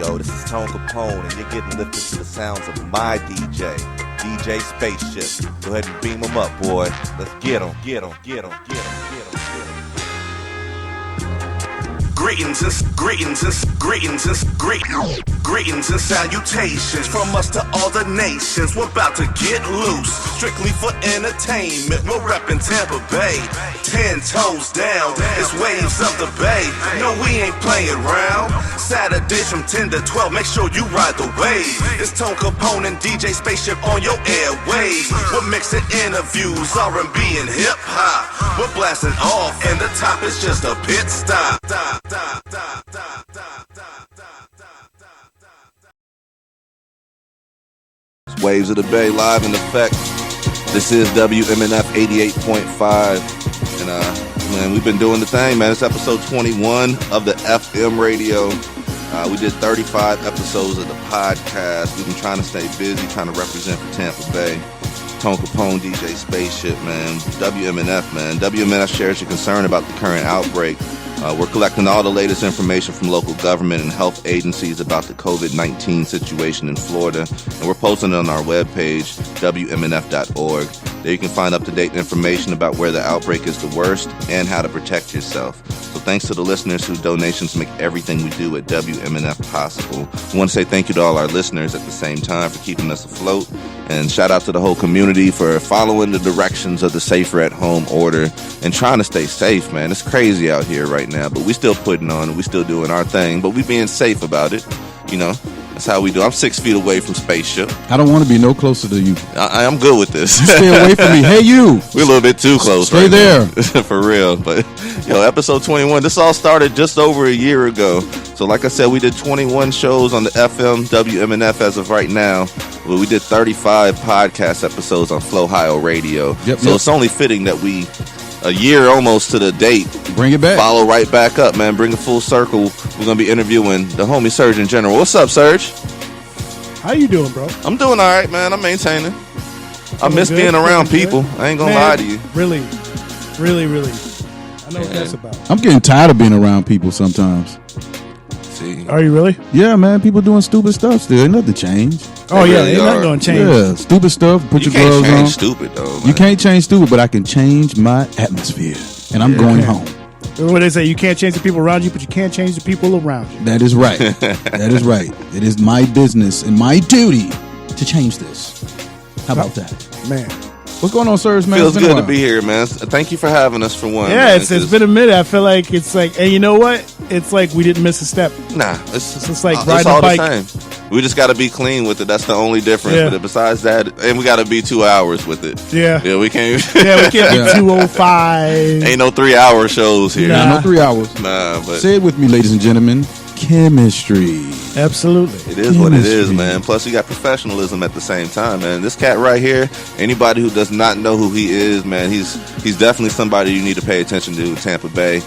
Yo, this is Tone Kapone, and you're getting lifted to the sounds of my DJ, DJ Spaceship. Go ahead and beam him up, boy. Let's get him, get him, get him, get him, get him, get him. Greetings and salutations from us to all the nations. We're about to get loose, strictly for entertainment. We're reppin' Tampa Bay, 10 toes down. It's waves of the bay. No, we ain't playing round. Saturdays from 10 to 12. Make sure you ride the wave. It's Tone Kapone and DJ Spaceship on your airwaves. We're mixing interviews, R&B and hip hop. We're blasting off, and the top is just a pit stop. Waves of the Bay live in effect. This is WMNF 88.5. And man, we've been doing the thing, man. It's episode 21 of the FM radio. We did 35 episodes of the podcast. We've been trying to stay busy, trying to represent for Tampa Bay. Tone Kapone, DJ Spaceship, man. WMNF, man. WMNF shares your concern about the current outbreak. We're collecting all the latest information from local government and health agencies about the COVID-19 situation in Florida, and we're posting it on our webpage, WMNF.org. There you can find up-to-date information about where the outbreak is the worst and how to protect yourself. So thanks to the listeners whose donations make everything we do at WMNF possible. We want to say thank you to all our listeners at the same time for keeping us afloat, and shout out to the whole community for following the directions of the safer at home order and trying to stay safe, man. It's crazy out here right now, but we still putting on and we still doing our thing, but we being safe about it. You know, that's how we do. I'm 6 feet away from Spaceship. I don't want to be no closer to you. I'm good with this. You stay away from me. Hey, you. We're a little bit too close. Stay right there. For real. But, yo, episode 21, this all started just over a year ago. So, like I said, we did 21 shows on the FM, WMNF as of right now. Well, we did 35 podcast episodes on Flohio radio. So it's only fitting that we, a year almost to the date, bring it back. Follow right back up, man. Bring it full circle. We're going to be interviewing the homie Surgeon General. What's up, Serge? How you doing, bro? I'm doing all right, man. I'm maintaining. I miss being around people. I ain't going to lie to you. Really. I know what that's about. I'm getting tired of being around people sometimes. See? Are you really? Yeah, man. People doing stupid stuff still. Ain't nothing changed. Oh, yeah. They're not going to change. Yeah, stupid stuff. Put your gloves on. You can't change stupid, though, man. You can't change stupid, but I can change my atmosphere. And I'm going home. What they say, you can't change the people around you, but you can't change the people around you. That is right. That is right. It is my business and my duty to change this. How about that? Man. What's going on, sirs, man? Feels good to be here, man. Thank you for having us for one. Yeah, man. it's been a minute. I feel like it's like, and you know what? It's like we didn't miss a step. Nah, it's like it's all the same. We just got to be clean with it. That's the only difference. Yeah. But besides that, and we got to be 2 hours with it. Yeah. Yeah, we can't. Yeah, we can't be 2:05. Ain't no 3 hour shows here. Nah, no 3 hours. Nah, but say it with me, ladies and gentlemen. Chemistry. Absolutely. It is what it is, man. Plus, you got professionalism at the same time, man. This cat right here, anybody who does not know who he is, man, he's definitely somebody you need to pay attention to in Tampa Bay.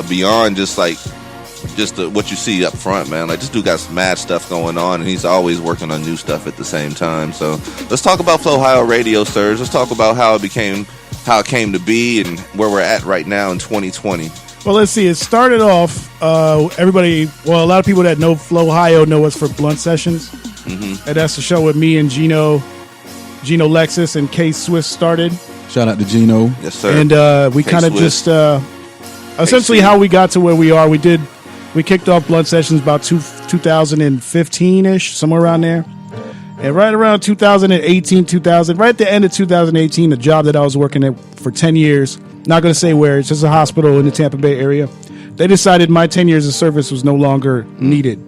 Beyond just what you see up front, man. Like, this dude got some mad stuff going on, and he's always working on new stuff at the same time. So let's talk about Flohio Radio, Serge. Let's talk about how it came to be and where we're at right now in 2020. Well, let's see. It started off, a lot of people that know Flohio know us for Blunt Sessions. Mm-hmm. And that's the show with me and Gino Lexus and K Swift started. Shout out to Gino. Yes, sir. And we kind of just, essentially how we got to where we are. We kicked off Blunt Sessions about 2015-ish, somewhere around there. And right around 2018, right at the end of 2018, a job that I was working at for 10 years, not going to say where, it's just a hospital in the Tampa Bay area. They decided my 10 years of service was no longer needed.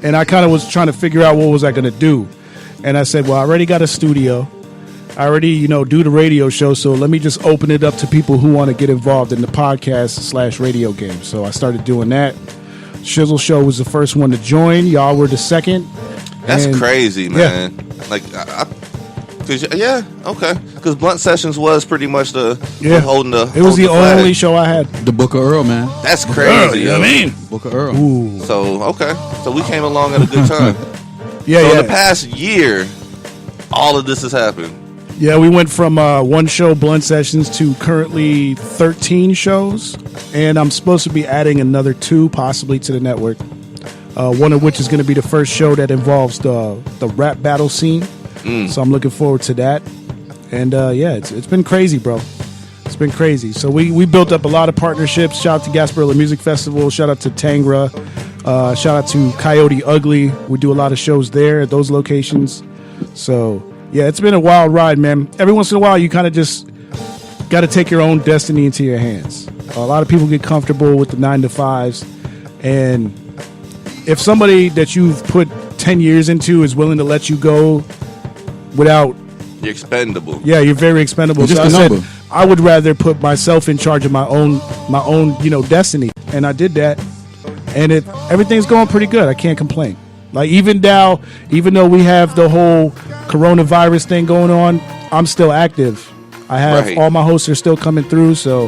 And I kind of was trying to figure out what was I going to do. And I said, well, I already got a studio. I already, do the radio show, so let me just open it up to people who want to get involved in the podcast/radio game. So I started doing that. Shizzle Show was the first one to join. Y'all were the second. That's crazy, man. Yeah. Like, okay. Because Blunt Sessions was pretty much holding the. It was the only show I had. The Book of Earl, man. That's crazy. You know what I mean? Book of Earl. Ooh. So, okay. So we came along at a good time. In the past year, all of this has happened. Yeah, we went from one show, Blunt Sessions, to currently 13 shows. And I'm supposed to be adding another 2 possibly to the network. one of which is going to be the first show that involves the rap battle scene. So I'm looking forward to that. And it's been crazy, bro. It's been crazy. So we built up a lot of partnerships. Shout out to Gasparilla Music Festival. Shout out to Tangra. Shout out to Coyote Ugly. We do a lot of shows there at those locations. So, yeah, it's been a wild ride, man. Every once in a while, you kind of just got to take your own destiny into your hands. A lot of people get comfortable with the 9-to-5s. And if somebody that you've put 10 years into is willing to let you go without... You're expendable. Yeah, you're very expendable. Just so a I number. said I would rather put myself in charge of my own destiny. And I did that. And everything's going pretty good. I can't complain. Like even now, even though we have the whole coronavirus thing going on, I'm still active. I have all my hosts are still coming through. So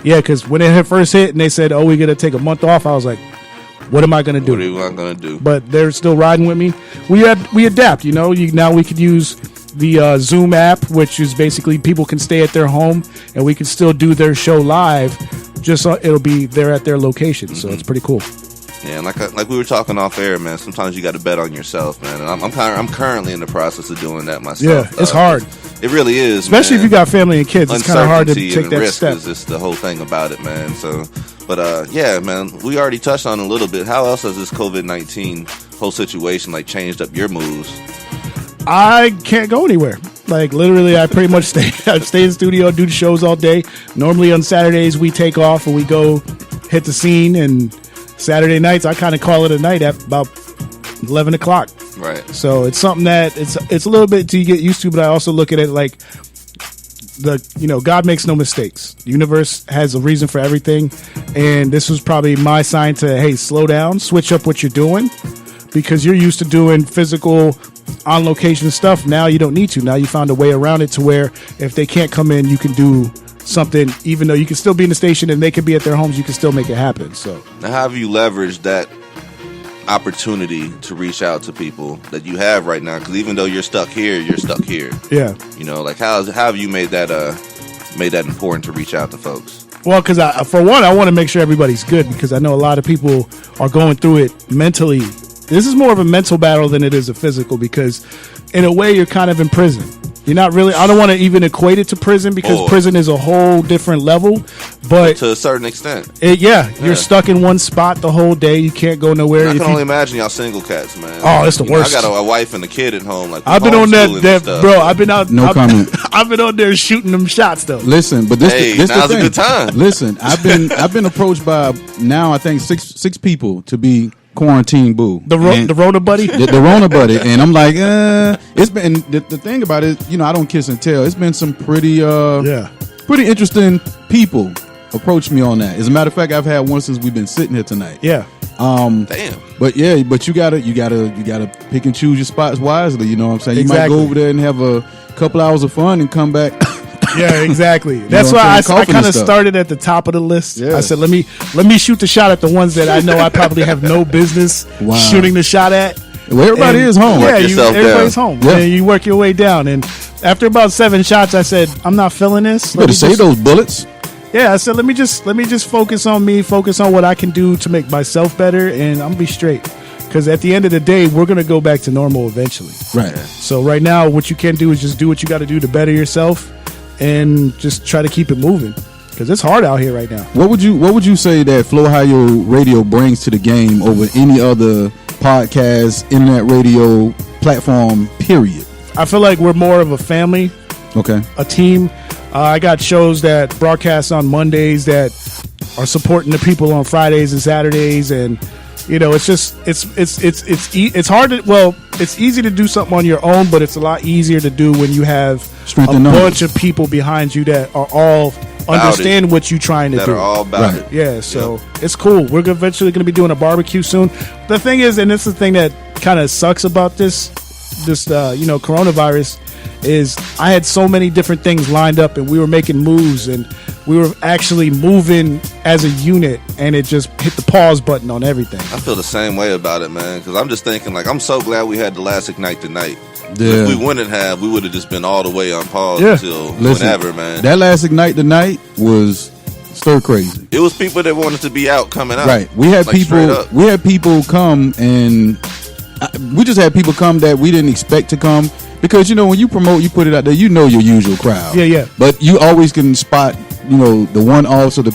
yeah, because when it first hit and they said, "Oh, we're gonna take a month off," I was like, "What am I gonna do?" What am I gonna do? But they're still riding with me. We adapt. You know, now we could use the Zoom app, which is basically people can stay at their home and we can still do their show live. Just so it'll be there at their location. So it's pretty cool. Yeah, and like we were talking off air, man. Sometimes you got to bet on yourself, man. And I'm currently in the process of doing that myself. Yeah, it's hard. It really is, especially if you got family and kids. It's kind of hard to Uncertainty take and that risk step. is just the whole thing about it, man. So, but yeah, man, we already touched on it a little bit. How else has this COVID-19 whole situation like changed up your moves? I can't go anywhere. Like literally, I pretty much stay in the studio, do the shows all day. Normally on Saturdays we take off and we go hit the scene, and Saturday nights I kind of call it a night at about 11 o'clock. Right. So it's something that it's a little bit to get used to, but I also look at it like God makes no mistakes. The universe has a reason for everything, and this was probably my sign to, hey, slow down, switch up what you're doing, because you're used to doing physical on location stuff. Now you don't need to. Now you found a way around it to where if they can't come in, you can do something, even though you can still be in the station and they can be at their homes, you can still make it happen. So now, how have you leveraged that opportunity to reach out to people that you have right now? Because even though you're stuck here. Yeah. You know, like how have you made that important to reach out to folks? Well, because for one, I want to make sure everybody's good, because I know a lot of people are going through it mentally. This is more of a mental battle than it is a physical, because in a way you're kind of in prison. You're not really, I don't want to even equate it to prison, because prison is a whole different level, but to a certain extent. You're stuck in one spot the whole day. You can't go nowhere. I can only imagine y'all single cats, man. Oh, it's the worst. I got a wife and a kid at home. Like I've been on that bro. I've been out. No comment. I've been on there shooting them shots though. Listen, but this now's the a thing. good time. Listen, I've been approached by now I think six people to be quarantine boo. The Rona buddy? The Rona buddy. And I'm like, it's been, the thing about it, I don't kiss and tell. It's been some pretty interesting people approach me on that. As a matter of fact, I've had one since we've been sitting here tonight. Yeah. Damn. But you gotta pick and choose your spots wisely. You know what I'm saying? Exactly. You might go over there and have a couple hours of fun and come back. Yeah, exactly. That's why I kind of started at the top of the list. Yeah. I said, let me shoot the shot at the ones that I know I probably have no business shooting the shot at. Well, everybody is home. Yeah, everybody's home. Yeah. And you work your way down. And after about 7 shots, I said, I'm not feeling this. You better save those bullets. Yeah, I said, let me just focus on me, focus on what I can do to make myself better, and I'm gonna be straight. Because at the end of the day, we're gonna go back to normal eventually. Right. So right now, what you can do is just do what you got to do to better yourself, and just try to keep it moving, because it's hard out here right now. What would you say that Flohio Radio brings to the game over any other podcast, internet radio platform, period? I feel like we're more of a family. Okay. A team. I got shows that broadcast on Mondays that are supporting the people on Fridays and Saturdays, and it's just it's hard to, well, it's easy to do something on your own, but it's a lot easier to do when you have a bunch of people behind you that are all understand what you're trying to do. That are all about it. Yeah, so it's cool. We're eventually going to be doing a barbecue soon. The thing is, and this is the thing that kind of sucks about this coronavirus, is I had so many different things lined up, and we were making moves, and we were actually moving as a unit, and it just hit the pause button on everything. I feel the same way about it, man, because I'm just thinking, like, I'm so glad we had the last Ignite tonight. Yeah. If we wouldn't have, we would have just been all the way on pause until whenever, man. That last Ignite tonight was stir crazy. It was people that wanted to be out coming out. Right. We had Like, straight people. up. We had people come, and we just had people come that we didn't expect to come because when you promote, you put it out there. Your usual crowd. Yeah. But you always can spot. The one also the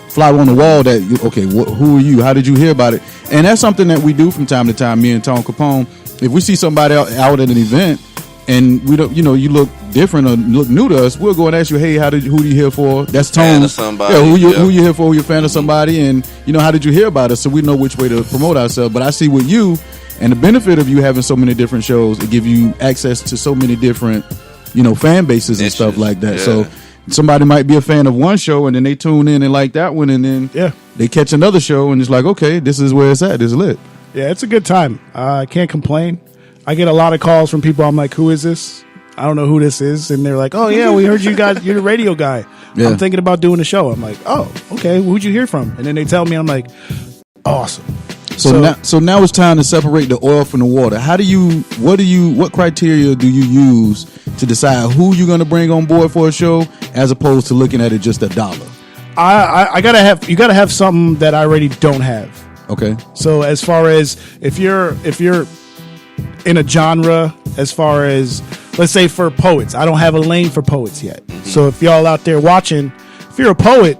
flower on the wall that who are you? How did you hear about it? And that's something that we do from time to time. Me and Tom Kapone. If we see somebody out at an event and we don't, you look different or look new to us, we'll go and ask you, hey, who do you hear for? That's Tone. Fan of somebody. Yeah, who you here for? Who you a fan of somebody? And how did you hear about us? So we know which way to promote ourselves. But I see with you, and the benefit of you having so many different shows, it give you access to so many different, fan bases and stuff like that. Yeah. So somebody might be a fan of one show and then they tune in and like that one, and then they catch another show and it's like, okay, this is where it's at. This is lit. Yeah, it's a good time. I can't complain. I get a lot of calls from people. I'm like, who is this? I don't know who this is. And they're like, oh, yeah, we heard you're the radio guy. Yeah. I'm thinking about doing a show. I'm like, oh, okay, who'd you hear from? And then they tell me, I'm like, awesome. So now it's time to separate the oil from the water. What criteria do you use to decide who you're going to bring on board for a show as opposed to looking at it just $1? You gotta have something that I already don't have. Okay. So as far as if you're in a genre, as far as let's say for poets, I don't have a lane for poets yet. Mm-hmm. So if y'all out there watching, if you're a poet,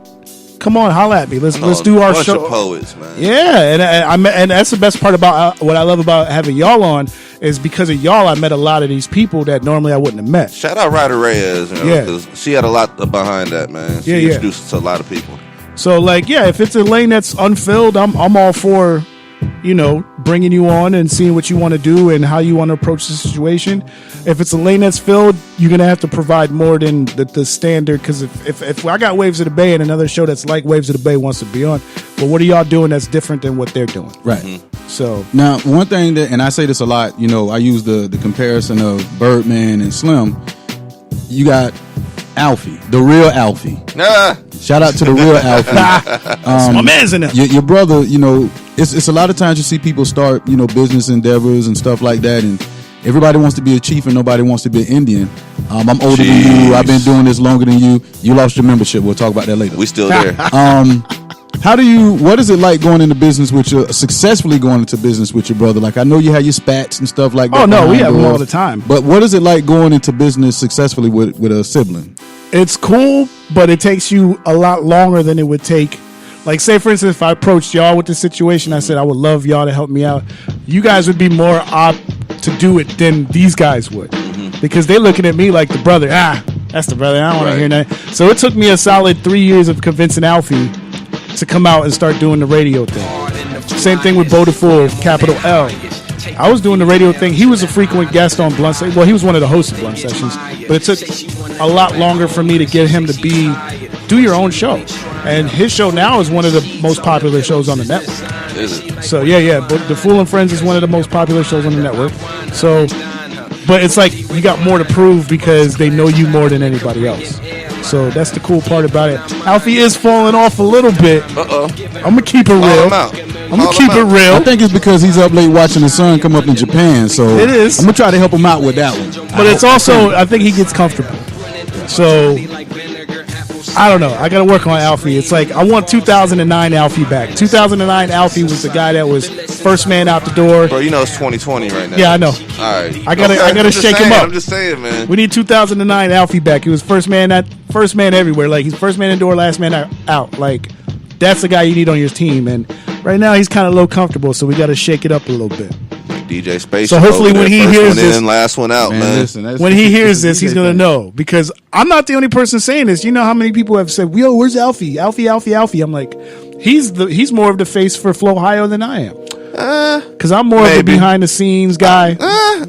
come on, holla at me. Let's do our bunch show. Of poets, man. Yeah, and that's the best part about what I love about having y'all on is because of y'all. I met a lot of these people that normally I wouldn't have met. Shout out Ryder Reyes, because she had a lot behind that, man. She introduced us to a lot of people. So if it's a lane that's unfilled, I'm all for, bringing you on and seeing what you want to do and how you want to approach the situation. If it's a lane that's filled, you're going to have to provide more than the standard. Because if I got Waves of the Bay and another show that's like Waves of the Bay wants to be on, well, what are y'all doing that's different than what they're doing? Right. Mm-hmm. So now, one thing that, and I say this a lot, I use the comparison of Birdman and Slim. You got Alfie, the real Alfie. Shout out to the real Alfie. My man's in there. Your brother, it's a lot of times you see people start, business endeavors and stuff like that, and everybody wants to be a chief and nobody wants to be an Indian. I'm older than you. I've been doing this longer than you. You lost your membership. We'll talk about that later. We still there. What is it like going into business successfully going into business with your brother? Like, I know you have your spats and stuff like that. Oh, no, we have them all the time. But what is it like going into business successfully with a sibling? It's cool, but it takes you a lot longer than it would take. Like, say, for instance, if I approached y'all with this situation, I said, I would love y'all to help me out. You guys would be more apt to do it than these guys would. Mm-hmm. Because they're looking at me like the brother. That's the brother. I don't want to hear nothing. So it took me a solid 3 years of convincing Alfie to come out and start doing the radio thing. Same thing with Bodaful, capital L. I was doing the radio thing. He was a frequent guest on Blunt Sessions. Well, he was one of the hosts of Blunt Sessions. But it took a lot longer for me to get him to do your own show. And his show now is one of the most popular shows on the network. Is it? So, But The Fool and Friends is one of the most popular shows on the network. So, but it's like you got more to prove because they know you more than anybody else. So that's the cool part about it. Alfie is falling off a little bit. I'm gonna keep it real. I'm gonna keep it real. I think it's because he's up late watching the sun come up in Japan. So it is. I'm gonna try to help him out with that one. But it's also, I think he gets comfortable. So I don't know. I got to work on Alfie. It's like I want 2009 Alfie back. 2009 Alfie was the guy that was first man out the door. Bro, it's 2020 right now. Yeah, I know. All right. I gotta shake him up. I'm just saying, man. We need 2009 Alfie back. He was first man everywhere. Like, he's first man indoor, last man out. Like, that's the guy you need on your team. And right now he's kind of low comfortable, so we got to shake it up a little bit. DJ Spaceship. So hopefully when he hears this, last one out, man. Listen, when he hears this, he's gonna know, because I'm not the only person saying this. You know how many people have said, "Yo, where's Alfie? Alfie." I'm like, he's more of the face for Flohio than I am. Because I'm more of the behind the scenes guy.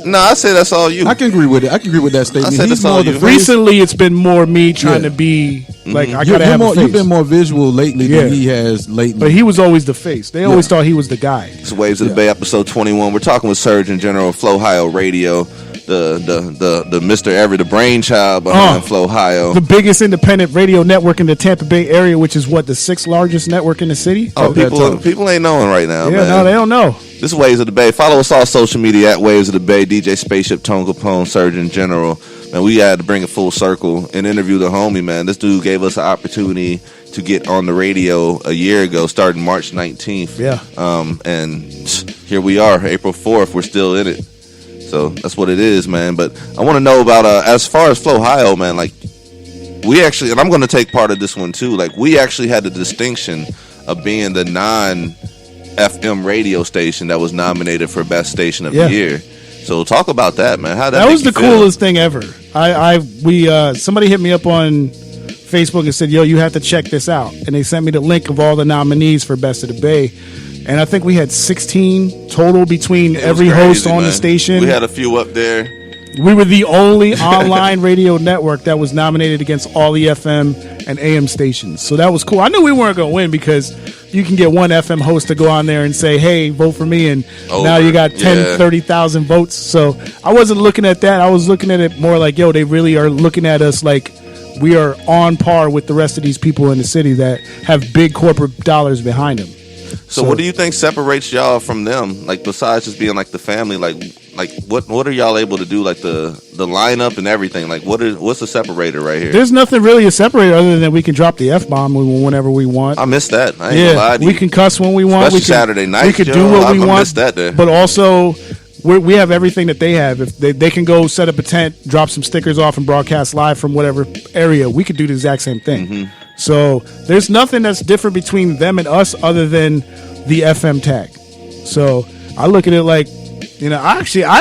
No, I say that's all you. I can agree with it. I can agree with that statement. I said that's all you. Recently, it's been more me trying to be like, I gotta have a face. You've been more visual lately than he has lately. But he was always the face. They always thought he was the guy. It's Waves of the Bay, episode 21. We're talking with Surgeon General of Flohio Radio, the Mr. the brainchild behind Flohio. The biggest independent radio network in the Tampa Bay area, which is the 6th largest network in the city. Oh, people ain't knowing right now, man. No, they don't know. This is Waves of the Bay. Follow us all social media at Waves of the Bay. DJ Spaceship, Tone Kapone, Surgeon General. Man, we had to bring it full circle and interview the homie, man. This dude gave us an opportunity, to get on the radio a year ago, starting March 19th. Yeah. And here we are, April 4th. We're still in it. So that's what it is, man. But I want to know about, as far as Flohio, man, like, we actually, and I'm going to take part of this one too, like, we actually had the distinction of being the non-FM radio station that was nominated for Best Station of the Year. So talk about that, man. How that was the coolest thing ever. Somebody hit me up on Facebook and said, yo, you have to check this out. And they sent me the link of all the nominees for Best of the Bay. And I think we had 16 total between every host on the station. We had a few up there. We were the only online radio network that was nominated against all the FM and AM stations. So that was cool. I knew we weren't going to win because you can get one FM host to go on there and say, hey, vote for me. And now you got 10, 30,000 votes. So I wasn't looking at that. I was looking at it more like, yo, they really are looking at us like we are on par with the rest of these people in the city that have big corporate dollars behind them. So what do you think separates y'all from them? Like, besides just being like the family, like what are y'all able to do? Like the lineup and everything. Like, what's the separator right here? There's nothing really a separator other than we can drop the F-bomb whenever we want. I miss that. I ain't gonna lie to you. We can cuss when we want. Especially Saturday night. We can do what we want. I miss that there. But also, we have everything that they have. If they can go set up a tent, drop some stickers off, and broadcast live from whatever area, we could do the exact same thing. Mm-hmm. So there's nothing that's different between them and us other than the FM tag. So I look at it like, you know, I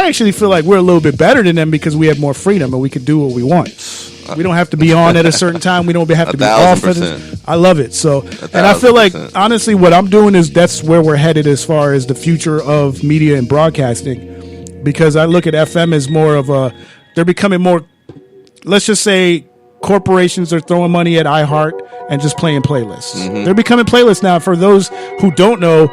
actually feel like we're a little bit better than them because we have more freedom and we can do what we want. We don't have to be on at a certain time. We don't have to be off. I love it. So, and I feel like, honestly, what I'm doing is that's where we're headed as far as the future of media and broadcasting, because I look at FM as more of they're becoming more, let's just say, corporations are throwing money at iHeart and just playing playlists. Mm-hmm. They're becoming playlists now. For those who don't know,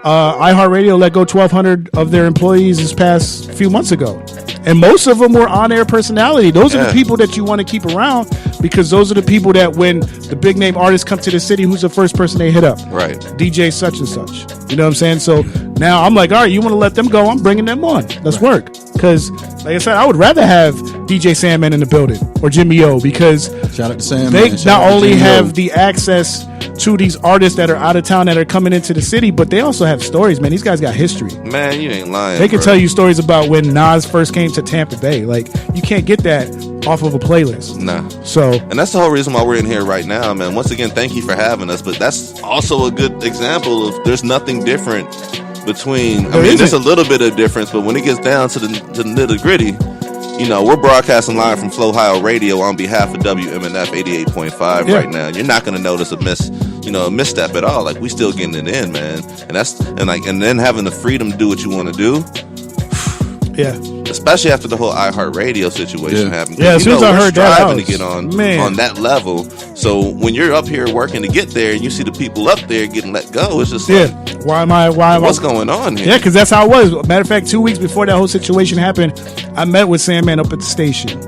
iHeartRadio let go 1,200 of their employees this past few months ago. And most of them were on-air personality. Those are the people that you want to keep around, because those are the people that when the big name artists come to the city, who's the first person they hit up? Right. DJ such and such. You know what I'm saying? So now I'm like, all right, you want to let them go? I'm bringing them on. Let's work. Because, like I said, I would rather have DJ Sandman in the building or Jimmy O, because shout out to Sandman. They not only have the access to these artists that are out of town that are coming into the city, but they also have stories, man. These guys got history. Man, you ain't lying. They can tell you stories about when Nas first came to Tampa Bay. Like, you can't get that off of a playlist. Nah. So, and that's the whole reason why we're in here right now, man. Once again, thank you for having us. But that's also a good example of there's nothing different between. I mean, there's a little bit of difference, but when it gets down to the nitty gritty, you know, we're broadcasting live from Flohio Radio on behalf of WMNF 88.5 right now. You're not going to notice a misstep at all. Like, we still getting it in, man. And then having the freedom to do what you want to do. Yeah. Especially after the whole iHeartRadio situation happened. Yeah, as soon as I heard that, I was striving to get on that level. So when you're up here working to get there and you see the people up there getting let go, it's just like, what's going on here? Yeah, because that's how it was. Matter of fact, 2 weeks before that whole situation happened, I met with Sandman up at the station.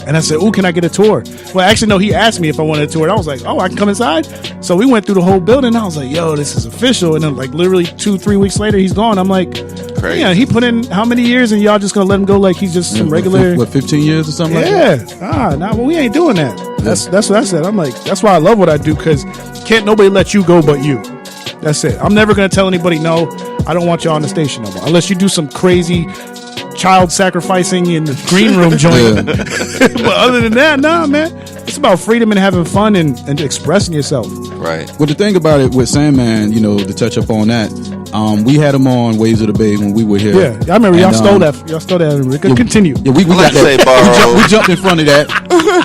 And I said, "Ooh, can I get a tour?" Well, actually, no, he asked me if I wanted a tour. And I was like, "Oh, I can come inside?" So we went through the whole building. I was like, "Yo, this is official." And then, like, literally 2-3 weeks later, he's gone. I'm like, crazy. Yeah, he put in how many years, and y'all just gonna let him go like he's just some regular? What, 15 years or something? Yeah. Like that? Well, we ain't doing that. That's what I said. I'm like, that's why I love what I do, because can't nobody let you go but you. That's it. I'm never gonna tell anybody no. I don't want you on the station no more, unless you do some crazy child sacrificing in the green room joint. But other than that, nah, man. It's about freedom and having fun and expressing yourself. Right. Well, the thing about it with Sandman, you know, to touch up on that, we had him on Waves of the Bay when we were here. Yeah, I remember y'all stole that. Y'all stole that. Continue. Yeah, we got that. We jumped in front of that.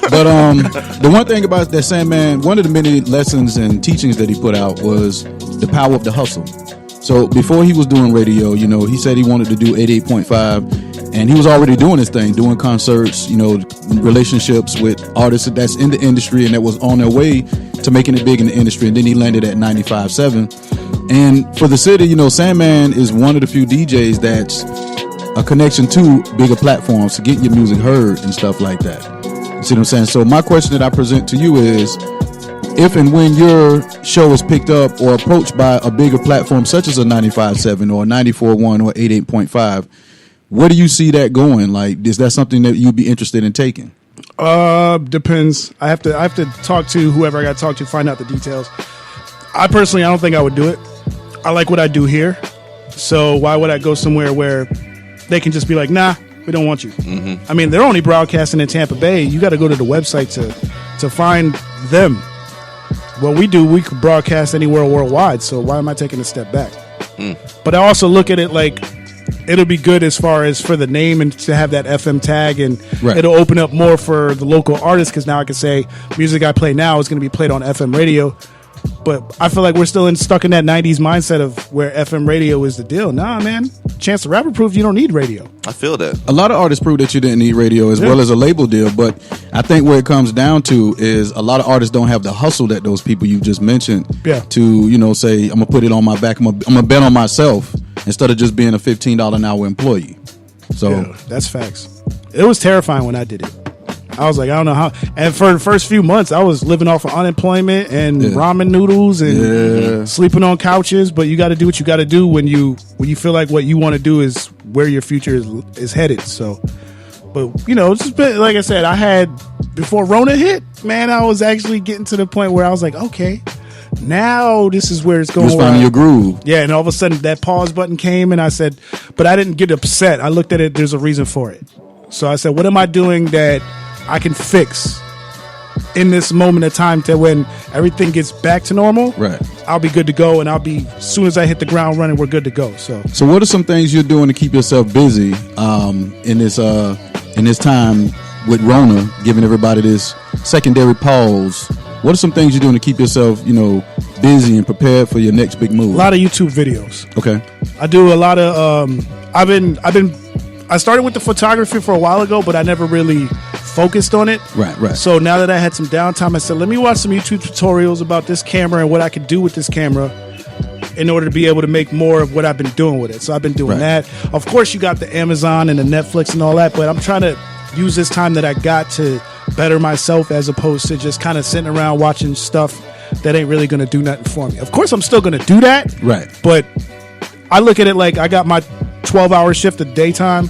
But the one thing about that Sandman, one of the many lessons and teachings that he put out was the power of the hustle. So before he was doing radio, you know, he said he wanted to do 88.5, and he was already doing his thing, doing concerts, you know, relationships with artists that's in the industry and that was on their way to making it big in the industry. And then he landed at 95.7. And for the city, you know, Sandman is one of the few DJs that's a connection to bigger platforms to get your music heard and stuff like that. You see what I'm saying? So my question that I present to you is, if and when your show is picked up or approached by a bigger platform such as a 95.7 or a 94.1 or 88.5, where do you see that going? Like, is that something that you'd be interested in taking? Depends. I have to talk to whoever I got to talk to, find out the details. I personally, I don't think I would do it. I like what I do here, so why would I go somewhere where they can just be like, nah, we don't want you? I mean, they're only broadcasting in Tampa Bay. You got to go to the website to find them. What we do, we can broadcast anywhere worldwide, so why am I taking a step back? But I also look at it like it'll be good as far as for the name and to have that FM tag, and it'll open up more for the local artists, because now I can say music I play now is going to be played on FM radio. But I feel like we're still stuck in that 90s mindset of where FM radio is the deal. Nah, man. Chance the Rapper proved you don't need radio. I feel that. A lot of artists prove that you didn't need radio as well as a label deal. But I think where it comes down to is a lot of artists don't have the hustle that those people you just mentioned to, say, I'm going to put it on my back. I'm going to bet on myself instead of just being a $15 an hour employee. So that's facts. It was terrifying when I did it. I was like, I don't know how. And for the first few months, I was living off of unemployment and ramen noodles and sleeping on couches. But you got to do what you got to do when you feel like what you want to do is where your future is headed. So, but it's just been, like I said, I had before Rona hit, man, I was actually getting to the point where I was like, okay, now this is where it's going. You was finding your groove. Yeah, and all of a sudden that pause button came, and I said, but I didn't get upset. I looked at it. There's a reason for it. So I said, what am I doing that I can fix in this moment of time to when everything gets back to normal? Right. I'll be good to go, and as soon as I hit the ground running, we're good to go. So what are some things you're doing to keep yourself busy in this time with Rona, giving everybody this secondary pause? What are some things you're doing to keep yourself, busy and prepared for your next big move? A lot of YouTube videos. Okay. I do a lot of. I started with the photography for a while ago, but I never really focused on it. Right. So now that I had some downtime, I said, let me watch some YouTube tutorials about this camera and what I could do with this camera in order to be able to make more of what I've been doing with it. So I've been doing that. Of course, you got the Amazon and the Netflix and all that, but I'm trying to use this time that I got to better myself as opposed to just kind of sitting around watching stuff that ain't really going to do nothing for me. Of course, I'm still going to do that. Right. But I look at it like I got my 12-hour shift of daytime.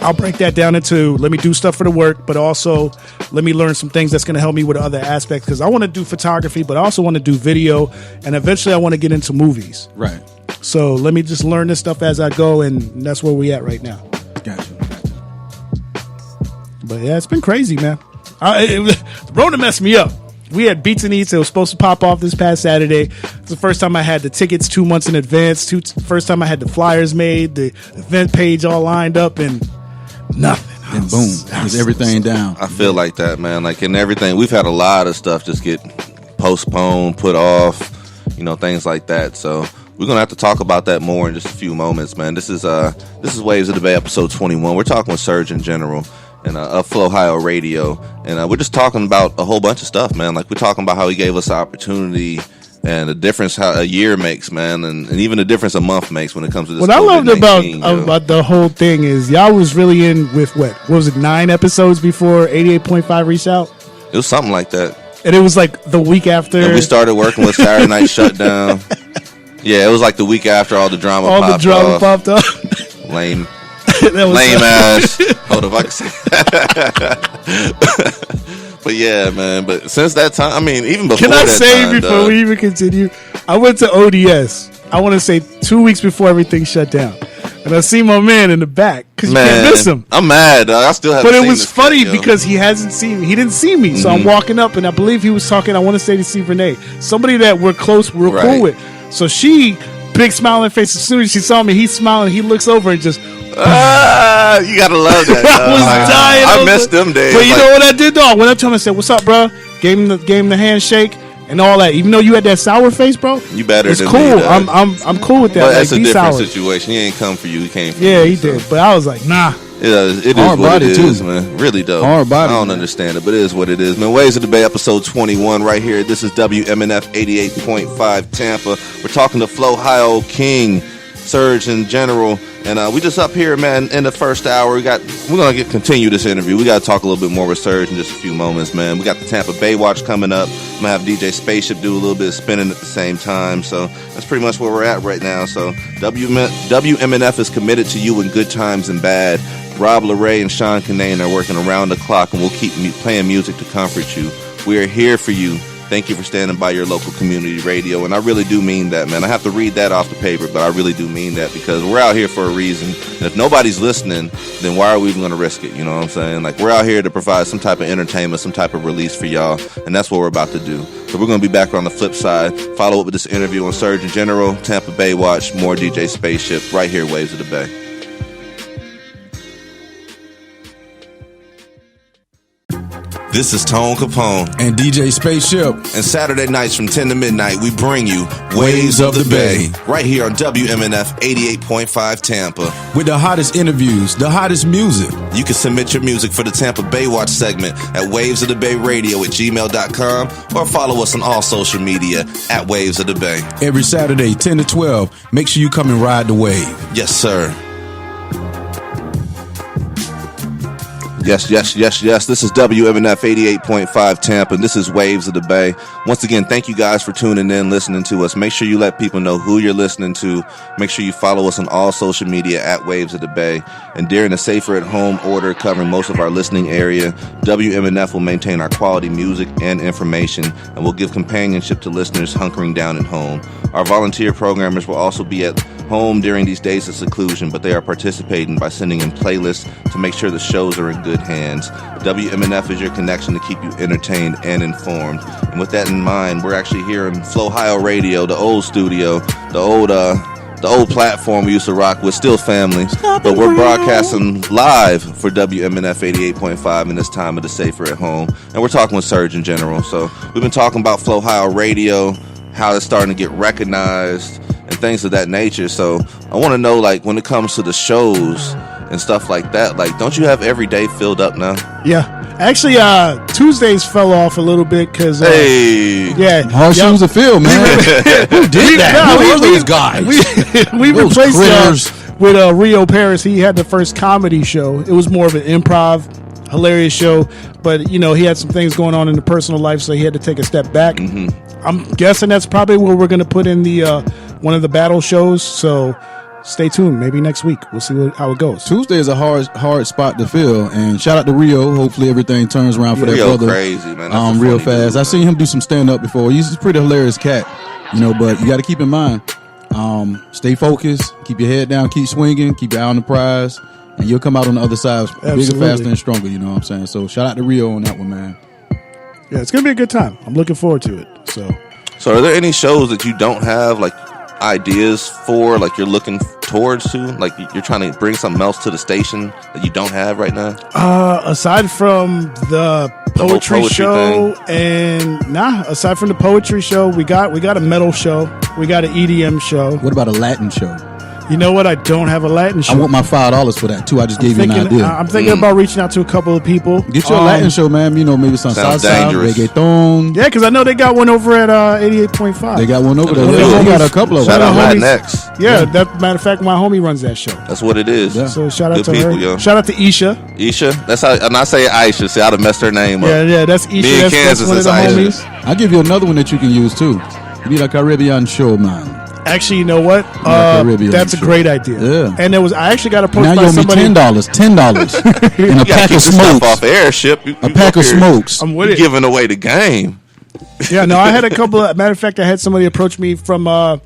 I'll break that down into let me do stuff for the work, but also let me learn some things that's going to help me with other aspects, because I want to do photography, but I also want to do video, and eventually I want to get into movies. Right. So let me just learn this stuff as I go, and that's where we at right now. Gotcha. But yeah, it's been crazy, man. Rona messed me up. We had Beats and Eats. It was supposed to pop off this past Saturday. It's the first time I had the tickets 2 months in advance. First time I had the flyers made, the event page all lined up, and nothing. And boom, is everything down. I feel like that, man. Like in everything, we've had a lot of stuff just get postponed, put off, things like that. So we're gonna have to talk about that more in just a few moments, man. This is Waves of the Bay, episode 21. We're talking with Surgeon General and of Flohio Radio, and we're just talking about a whole bunch of stuff, man. Like we're talking about how he gave us the opportunity and the difference how a year makes, man, and even the difference a month makes when it comes to this. What I loved about the whole thing is y'all was really in with what was it, 9 episodes before 88.5 reached out? It was something like that, and it was like the week after. And we started working with Saturday Night Shutdown. Yeah, it was like the week after all the drama popped up. Lame. Lame ass. Hold on, if I can say. But yeah, man. But since that time, I mean, even before. Can I that say time, before we even continue? I went to ODS. I want to say 2 weeks before everything shut down, and I see my man in the back because you can't miss him. I'm mad. I still haven't. But seen it was this funny video. because he hasn't seen me. He didn't see me, so I'm walking up, and I believe he was talking. I want to say to see Renee, somebody that we're close, we're cool with. So she, big smiling face. As soon as she saw me, he's smiling. He looks over and just. You gotta love that. I was dying. I missed them days. But you know what I did though? I went up to him and said, "What's up, bro?" Gave him the handshake and all that. Even though you had that sour face, bro. You better. It's than cool. Me, I'm cool with that. But like, that's a different sour. situation. He ain't come for you. He came for you. he did. But I was like, nah. It is Hard what body it is, too. man. Really dope. Hard body. I don't understand it, but it is what it is, man. Waves of the Bay, episode 21, right here. This is WMNF 88.5 Tampa. We're talking to Flohio King, Surgeon General, and we just up here, man. In the first hour, we're gonna continue this interview. We got to talk a little bit more with Surge in just a few moments, man. We got the Tampa Bay Watch coming up. I'm gonna have DJ Spaceship do a little bit of spinning at the same time. So that's pretty much where we're at right now. So WMNF is committed to you in good times and bad. Rob LeRae and Sean Kinane are working around the clock, and we'll keep playing music to comfort you. We are here for you. Thank you for standing by your local community radio, and I really do mean that, man. I have to read that off the paper, but I really do mean that, because we're out here for a reason. And if nobody's listening, then why are we even going to risk it? You know what I'm saying? Like, we're out here to provide some type of entertainment, some type of release for y'all, and that's what we're about to do. So we're going to be back on the flip side. Follow up with this interview on Surgeon General, Tampa Bay Watch, more DJ Spaceship, right here, Waves of the Bay. This is Tone Kapone and DJ Spaceship. And Saturday nights from 10 to midnight, we bring you Waves of the Bay, right here on WMNF 88.5 Tampa. With the hottest interviews, the hottest music. You can submit your music for the Tampa Bay Watch segment at wavesofthebay@gmail.com or follow us on all social media at Waves of the Bay. Every Saturday, 10 to 12. Make sure you come and ride the wave. Yes, sir. Yes. This is WMNF 88.5 Tampa, and this is Waves of the Bay. Once again, thank you guys for tuning in, listening to us. Make sure you let people know who you're listening to. Make sure you follow us on all social media at Waves of the Bay. And during the Safer at Home order covering most of our listening area, WMNF will maintain our quality music and information, and will give companionship to listeners hunkering down at home. Our volunteer programmers will also be at home during these days of seclusion, but they are participating by sending in playlists to make sure the shows are in good hands. WMNF is your connection to keep you entertained and informed. And with that in mind, we're actually here in Flohio Radio, the old studio, the old platform we used to rock with, still family. But we're broadcasting live for WMNF 88.5 in this time of the Safer at Home. And we're talking with Surgeon General. So we've been talking about Flohio Radio, how it's starting to get recognized, and things of that nature. So I want to know, like, when it comes to the shows and stuff like that, like, don't you have every day filled up now? Yeah. Actually, Tuesdays fell off a little bit because hard shoes to fill, man. Who did that? Who are those guys? We replaced with Rio Paris. He had the first comedy show. It was more of an improv, hilarious show, but he had some things going on in the personal life, so he had to take a step back. Mm-hmm. I'm guessing that's probably where we're going to put in the one of the battle shows. So stay tuned. Maybe next week we'll see how it goes. Tuesday is a hard spot to fill, and shout out to Rio. Hopefully everything turns around for that Rio brother. Crazy, man. Real fast. Dude, I seen him do some stand up before. He's a pretty hilarious cat, but you got to keep in mind, stay focused, keep your head down, keep swinging, keep your eye on the prize, and you'll come out on the other side bigger, faster, and stronger. You know what I'm saying? So shout out to Rio on that one, man. Yeah, it's gonna be a good time. I'm looking forward to it. So are there any shows that you don't have, like, ideas for, like, you're looking towards to, like, you're trying to bring something else to the station that you don't have right now? Aside from the poetry show aside from the poetry show, we got a metal show, we got an EDM show. What about a Latin show? You know what? I don't have a Latin show. I want my $5 for that too. I just gave you an idea. I'm thinking about reaching out to a couple of people. Get you a Latin show, man. Maybe some salsa, reggaeton. Yeah, because I know they got one over at 88.5. They got one over there. They got a couple of them. Shout out Latinx. Yeah, that matter of fact, my homie runs that show. That's what it is. Yeah. So shout out Good to people, her. Yo. Shout out to Isha. That's how. And I say Aisha. See, I'd have messed her name up. Yeah, that's Isha. Me in Kansas is Aisha. I'll give you another one that you can use too. You need a Caribbean show, man. Actually, you know what? That's a great idea. Yeah. And I actually got approached now by somebody. Now you owe me $10. And a pack of smokes. Off airship. A pack of smokes. I'm with it. Giving away the game. Yeah, no, I had a couple of. Matter of fact, I had somebody approach me from the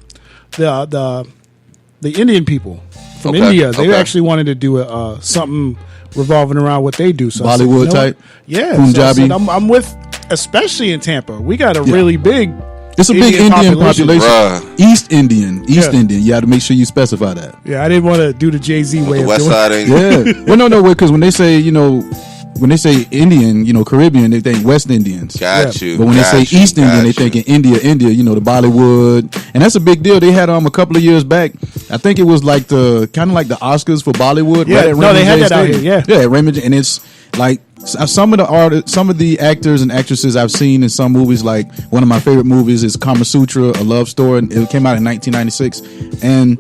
Indian people from India. They actually wanted to do something revolving around what they do. So Bollywood type. Yeah, Punjabi. So I'm with, especially in Tampa. We got a really big. It's a big Indian population. Bruh. East Indian. You got to make sure you specify that. Yeah, I didn't want to do the Jay-Z way the of West doing Side it. ain't. Yeah. Well, no, because when they say, when they say Indian, Caribbean, they think West Indians. Got you. But when they say East Indian, they thinking India, the Bollywood. And that's a big deal. They had a couple of years back. I think it was like the Oscars for Bollywood. Yeah, right no, they had that out here. Yeah. Yeah, Raymond, and it's like some of the actors and actresses I've seen in some movies, like one of my favorite movies is Kama Sutra, a love story, and it came out in 1996, and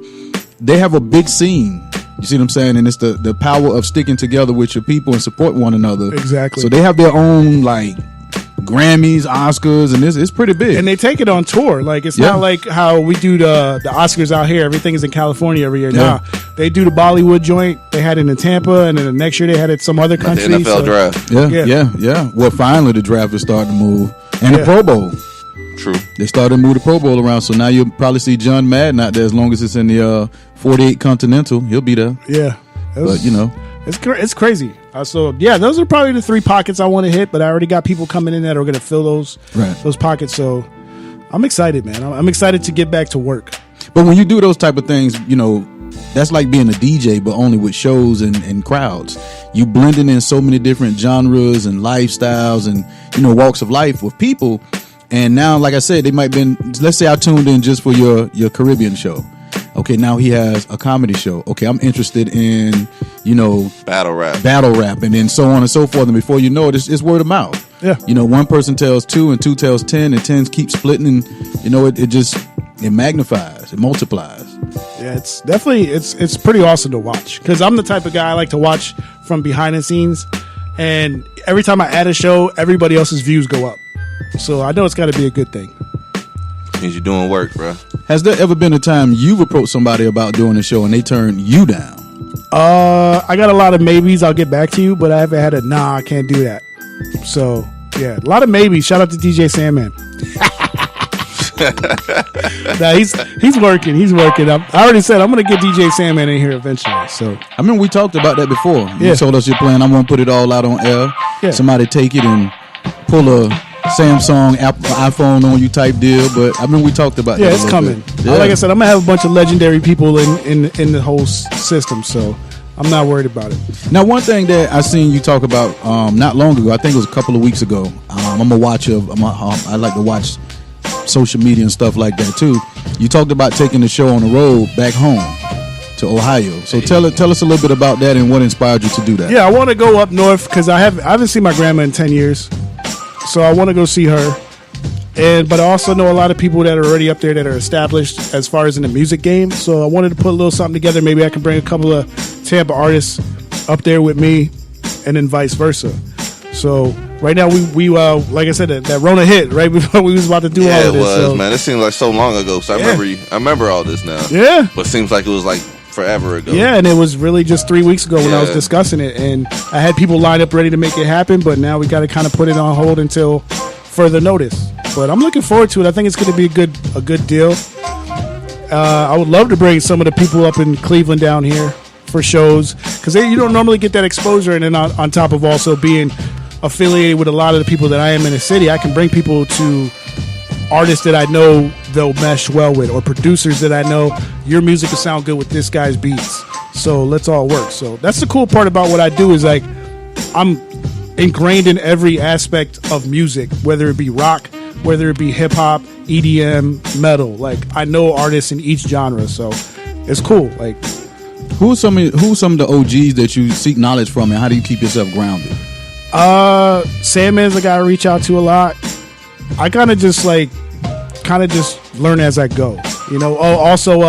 they have a big scene. You see what I'm saying? And it's the power of sticking together with your people and support one another. Exactly. So they have their own Grammys, Oscars, and it's pretty big. And they take it on tour. Like, it's not like how we do the Oscars out here. Everything is in California every year. Yeah. Nah, They do the Bollywood joint. They had it in Tampa, and then the next year they had it some other country. The NFL draft. Yeah. Well, finally the draft is starting to move, and the Pro Bowl. True. They started to move the Pro Bowl around, so now you'll probably see John Madden out there as long as it's in the 48 Continental. He'll be there. Yeah, but it's crazy. So those are probably the 3 pockets I want to hit. But I already got people coming in that are going to fill those pockets. So I'm excited, man. I'm excited to get back to work. But when you do those type of things, that's like being a DJ, but only with shows and crowds. You blending in so many different genres and lifestyles and walks of life with people. And now, like I said, they might been. Let's say I tuned in just for your Caribbean show. Okay, now he has a comedy show. Okay, I'm interested in battle rap, and then so on and so forth. And before you know it, it's word of mouth. Yeah, one person tells 2, and 2 tells 10, and 10 keeps splitting, and it magnifies, it multiplies. Yeah, it's definitely it's pretty awesome to watch because I'm the type of guy I like to watch from behind the scenes, and every time I add a show, everybody else's views go up. So I know it's got to be a good thing. Means you're doing work, bro. Has there ever been a time you've approached somebody about doing a show and they turned you down? I got a lot of maybes. I'll get back to you, but I haven't had a I can't do that. So yeah, a lot of maybes. Shout out to DJ Sandman. Nah, he's working. He's working. I already said I'm gonna get DJ Sandman in here eventually. So I mean, we talked about that before. You told us you're playing. I'm gonna put it all out on air. Yeah. Somebody take it and pull a Samsung, Apple, iPhone on you type deal. But I mean, we talked about that. Yeah, it's coming. Yeah. Like I said, I'm gonna have a bunch of legendary people in the whole system. So I'm not worried about it. Now, one thing that I seen you talk about not long ago, I think it was a couple of weeks ago. I'm a watcher. I like to watch social media and stuff like that too. You talked about taking the show on the road back home to Ohio. So tell us a little bit about that and what inspired you to do that. Yeah, I want to go up north because I haven't seen my grandma in 10 years. So I want to go see her. But I also know a lot of people that are already up there that are established as far as in the music game. So I wanted to put a little something together. Maybe I can bring a couple of Tampa artists up there with me and then vice versa. So right now we like I said, that Rona hit right before we was about to do all of this. Yeah, it was, man. It seemed like so long ago. So I remember all this now. Yeah. But it seems like it was like forever ago. Yeah, and it was really just 3 weeks ago when I was discussing it. And I had people lined up ready to make it happen, but now we got to kind of put it on hold until further notice. But I'm looking forward to it. I think it's going to be a good deal. I would love to bring some of the people up in Cleveland down here for shows because you don't normally get that exposure. And then on top of also being affiliated with a lot of the people that I am in the city, I can bring people to artists that I know they'll mesh well with, or producers that I know your music will sound good with this guy's beats. So let's all work. So that's the cool part about what I do is like I'm ingrained in every aspect of music, whether it be rock, whether it be hip hop, EDM, metal. Like I know artists in each genre, so it's cool. Like who's some of the OGs that you seek knowledge from, and how do you keep yourself grounded? Sandman's a guy I reach out to a lot. I kind of just learn as I go, you know. Oh, also,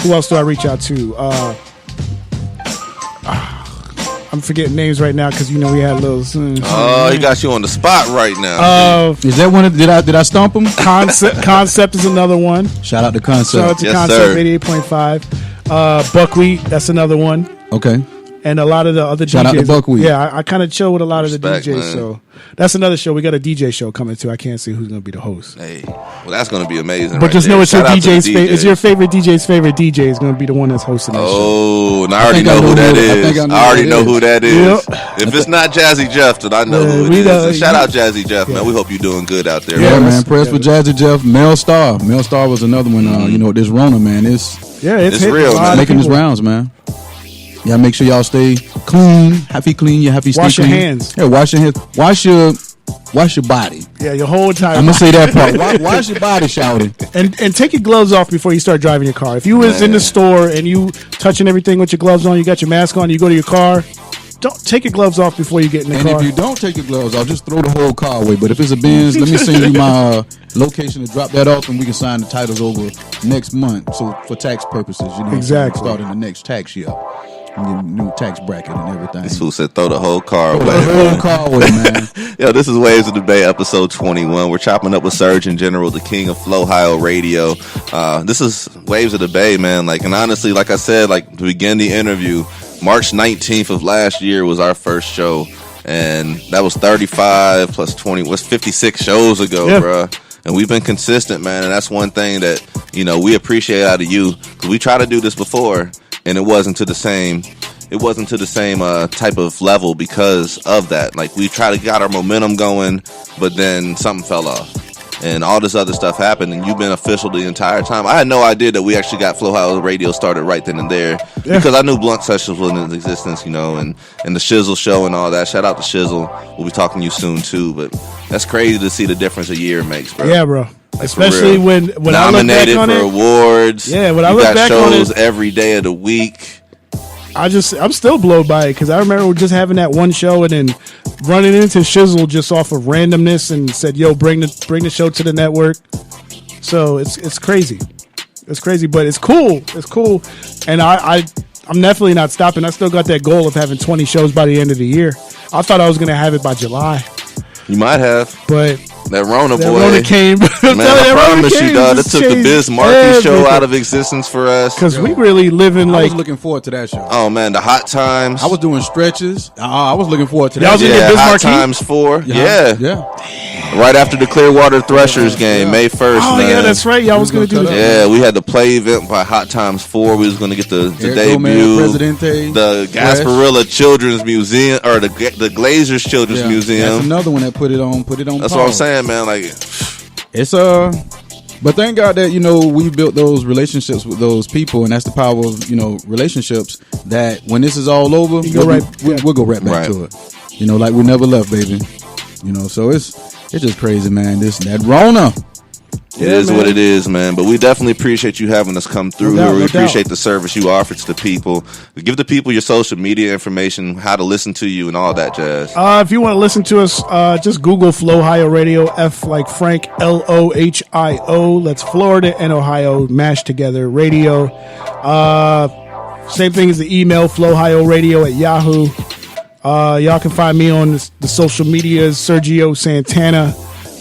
who else do I reach out to? I'm forgetting names right now because we had a little. He got you on the spot right now. Is that one? Did I stump him? Concept is another one. Shout out to Concept. Shout out to Concept 88.5. Buckwheat, that's another one. Okay. And a lot of the other Shout DJs. Out to Buckwheat. Yeah, I kind of chill with a lot of the Respect, DJs. man. So that's another show. We got a DJ show coming too. I can't say who's going to be the host. Hey, well, that's going to be amazing. But just know it's your DJ's favorite. It's your favorite DJ's favorite DJ is going to be the one that's hosting that show. Oh, and I already know who that is. I already know who that is. Yep. If it's not Jazzy Jeff, then I know who it is. And shout out Jazzy Jeff, man. We hope you're doing good out there. Yeah, man. Press for Jazzy Jeff. Mel Star. Mel Star was another one. This Rona, man. It's real, man. Making its rounds, man. Yeah, make sure y'all stay clean, happy clean. You happy stay wash clean. Your hands. Yeah, wash your hands. Wash your body. Yeah, your whole entire. I'm gonna say that part. Wash your body, shouting. And take your gloves off before you start driving your car. If you was in the store and you touching everything with your gloves on, you got your mask on, you go to your car. Don't take your gloves off before you get in the car. And if you don't take your gloves off, just throw the whole car away. But if it's a Benz, let me send you my location to drop that off, and we can sign the titles over next month. So for tax purposes, exactly starting the next tax year. new tax bracket and everything. This fool said throw the whole car away. The whole car away, man. Yo, this is Waves of the Bay, episode 21. We're chopping up with Surgeon General, the king of Flohio Radio. This is Waves of the Bay, man. Like, and honestly, like I said, like to begin the interview, March 19th of last year was our first show, and that was 35 plus 20. Was 56 shows ago, bruh. And we've been consistent, man. And that's one thing that, you know, we appreciate out of you, because we tried to do this before, and it wasn't to the same type of level because of that. Like, we tried to get our momentum going, but then something fell off. And all this other stuff happened, and you've been official the entire time. I had no idea that we actually got Flohio Radio started right then and there, because I knew Blunt Sessions was in existence, you know, and the Shizzle show and all that. Shout out to Shizzle. We'll be talking to you soon, too. But that's crazy to see the difference a year makes, bro. Yeah, bro. Like, especially when nominated I look back on for awards. Yeah, when I look back on it, shows every day of the week. I'm still blown by it, because I remember just having that one show and then running into Shizzle just off of randomness and said, "Yo, bring the show to the network." So it's crazy. It's crazy, but it's cool. It's cool, and I'm definitely not stopping. I still got that goal of having 20 shows by the end of the year. I thought I was gonna have it by July. You might have, but that Rona boy. Rona came. Man, I promise you, dog. That took the Biz Markie show out of existence for us. Because we really live in I was looking forward to that show. Oh man, the Hot Times. I was doing stretches. I was looking forward to that. Yeah, Hot Times 4. Yeah. Right after the Clearwater Threshers game, May 1st. Oh man. yeah, that's right. Y'all was gonna do that. Yeah, we had the play event by Hot Times 4. We was gonna get the debut, the Gasparilla Children's Museum, or the Glazers Children's Museum. That's another one that put it on. That's what I'm saying, man. Like, it's but thank God that, you know, we built those relationships with those people, and that's the power of, you know, relationships, that when this is all over, we'll go right back to it. You know, like we never left, baby. You know, so it's just crazy, man. That Rona. It is what it is, man. But we definitely appreciate you having us come through here. We appreciate the service you offer to the people. Give the people your social media information, how to listen to you, and all that jazz. If you want to listen to us, just Google Flohio Radio. F like Frank, Lohio. That's Florida and Ohio mashed together. Radio. Same thing as the email, flohioradio@yahoo. Y'all can find me on the social medias, Sergio Santana.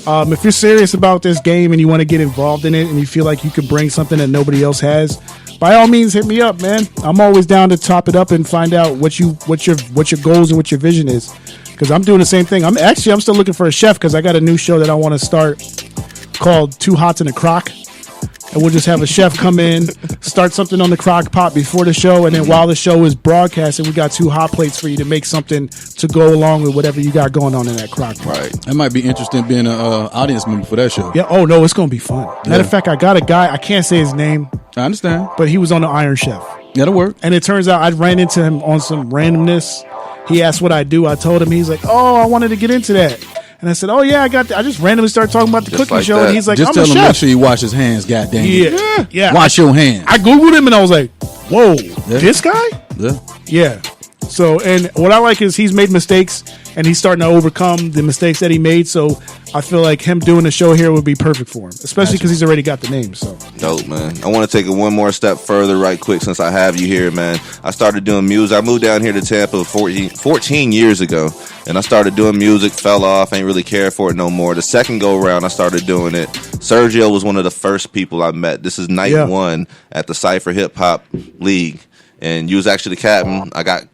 If you're serious about this game and you want to get involved in it and you feel like you could bring something that nobody else has, by all means, hit me up, man. I'm always down to top it up and find out what your goals and what your vision is. Because I'm doing the same thing. I'm still looking for a chef, because I got a new show that I want to start called Two Hots in a Crock. And we'll just have a chef come in, start something on the crock pot before the show, and then while the show is broadcasting, we got 2 hot plates for you to make something to go along with whatever you got going on in that crock pot. Right. That might be interesting, being an audience member for that show. Yeah. Oh no, it's gonna be fun. Matter of fact, I got a guy. I can't say his name. I understand, but he was on the Iron Chef. That'll work. And it turns out I ran into him on some randomness. He asked what I do. I told him. He's like, "Oh, I wanted to get into that." And I said, "Oh yeah, I got that." I just randomly started talking about the cooking show, and he's like, just "I'm tell a him chef." Make sure you wash his hands. Goddamn. Yeah. Wash your hands. I googled him and I was like, "Whoa, this guy?" Yeah. So, and what I like is he's made mistakes and he's starting to overcome the mistakes that he made. So I feel like him doing the show here would be perfect for him, especially because he's already got the name. So dope, man. I want to take it one more step further right quick since I have you here, man. I started doing music. I moved down here to Tampa 14 years ago, and I started doing music, fell off, ain't really cared for it no more. The second go around, I started doing it. Sergio was one of the first people I met. This is night 1 at the Cypher Hip Hop League, and you was actually the captain. I got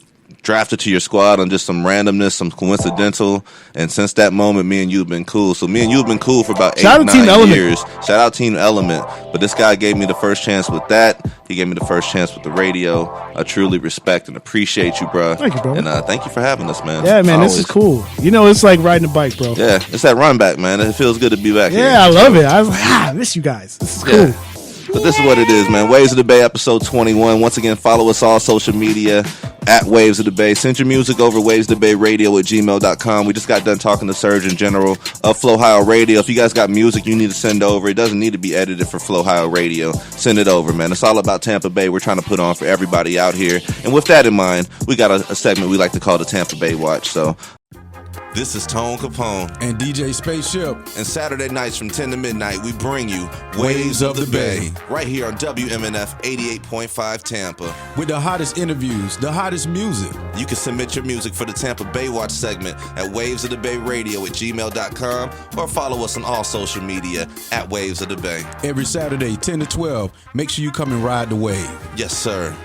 drafted to your squad on just some randomness, some coincidental, and since that moment, me and you have been cool. So me and you have been cool for about 8-9 years. Shout out Team Element. But this guy gave me the first chance with that. He gave me the first chance with the radio. I truly respect and appreciate you, bro. Thank you, bro. And thank you for having us, man. Yeah, man, this is cool. You know, it's like riding a bike, bro. Yeah, it's that run back, man. It feels good to be back here. Yeah, I love it. I was like, I miss you guys. This is cool. Yeah. But this is what it is, man. Waves of the Bay, episode 21. Once again, follow us all social media at Waves of the Bay. Send your music over wavesofthebayradio@gmail.com. We just got done talking to Surgeon General of Flohio Radio. If you guys got music you need to send over, it doesn't need to be edited for Flohio Radio. Send it over, man. It's all about Tampa Bay. We're trying to put on for everybody out here. And with that in mind, we got a segment we like to call the Tampa Bay Watch. So This is Tone Kapone. And DJ Spaceship. And Saturday nights from 10 to midnight, we bring you Waves of the Bay. Right here on WMNF 88.5 Tampa. With the hottest interviews, the hottest music. You can submit your music for the Tampa Bay Watch segment at wavesofthebay.radio@gmail.com or follow us on all social media at Waves of the Bay. Every Saturday, 10 to 12. Make sure you come and ride the wave. Yes, sir.